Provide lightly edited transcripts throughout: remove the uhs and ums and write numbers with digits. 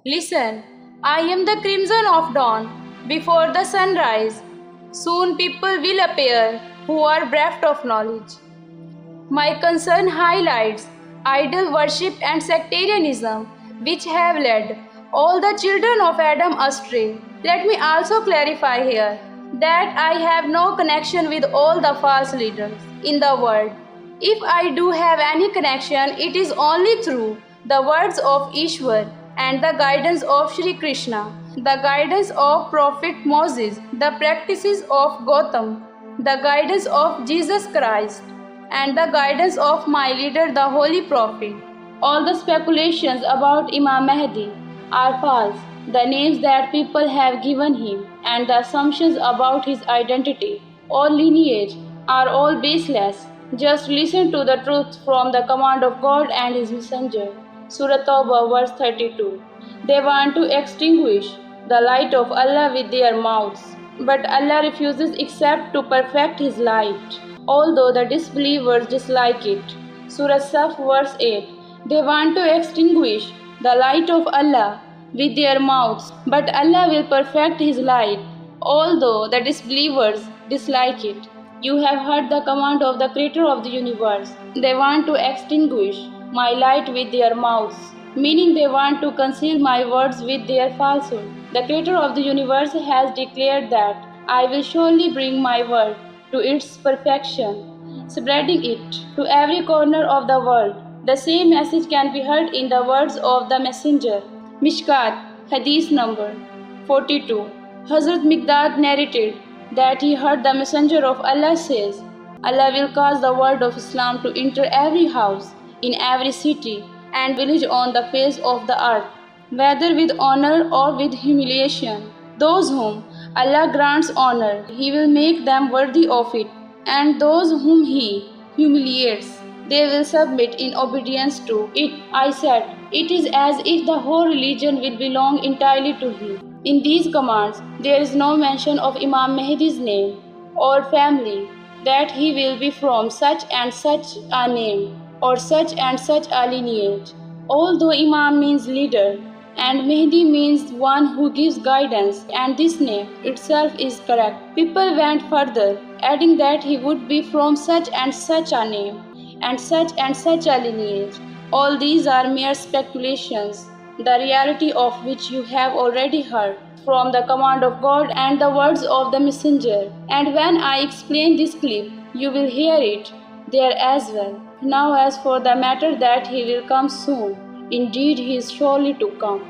Listen, I am the crimson of dawn, before the sunrise. Soon people will appear who are bereft of knowledge. My concern highlights idol worship and sectarianism, which have led all the children of Adam astray. Let me also clarify here that I have no connection with all the false leaders in the world. If I do have any connection, it is only through the words of Ishwar and the guidance of Sri Krishna, the guidance of Prophet Moses, the practices of Gautam, the guidance of Jesus Christ, and the guidance of my leader, the Holy Prophet. All the speculations about Imam Mahdi are false. The names that people have given him and the assumptions about his identity or lineage are all baseless. Just listen to the truth from the command of God and His Messenger. Surah Tawbah, verse 32. They want to extinguish the light of Allah with their mouths, but Allah refuses except to perfect His light, although the disbelievers dislike it. Surah Saf, verse 8. They want to extinguish the light of Allah with their mouths, but Allah will perfect His light, although the disbelievers dislike it. You have heard the command of the Creator of the universe. They want to extinguish my light with their mouths, meaning they want to conceal my words with their falsehood. The Creator of the universe has declared that I will surely bring my word to its perfection, spreading it to every corner of the world. The same message can be heard in the words of the Messenger. Mishkat, Hadith number 42. Hazrat Miqdad narrated that he heard the Messenger of Allah says, Allah will cause the word of Islam to enter every house, in every city and village on the face of the earth, whether with honor or with humiliation. Those whom Allah grants honor, He will make them worthy of it, and those whom He humiliates, they will submit in obedience to it. I said, it is as if the whole religion will belong entirely to Him. In these commands, there is no mention of Imam Mahdi's name or family, that he will be from such and such a name or such and such a lineage. Although Imam means leader and Mahdi means one who gives guidance, and this name itself is correct, people went further, adding that he would be from such and such a name and such a lineage. All these are mere speculations, the reality of which you have already heard from the command of God and the words of the Messenger. And when I explain this clip, you will hear it there as well. Now as for the matter that He will come soon, indeed He is surely to come.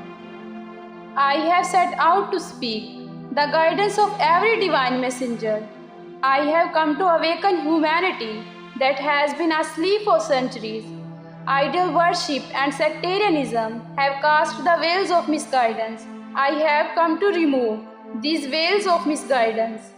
I have set out to speak the guidance of every divine messenger. I have come to awaken humanity that has been asleep for centuries. Idol worship and sectarianism have cast the veils of misguidance. I have come to remove these veils of misguidance.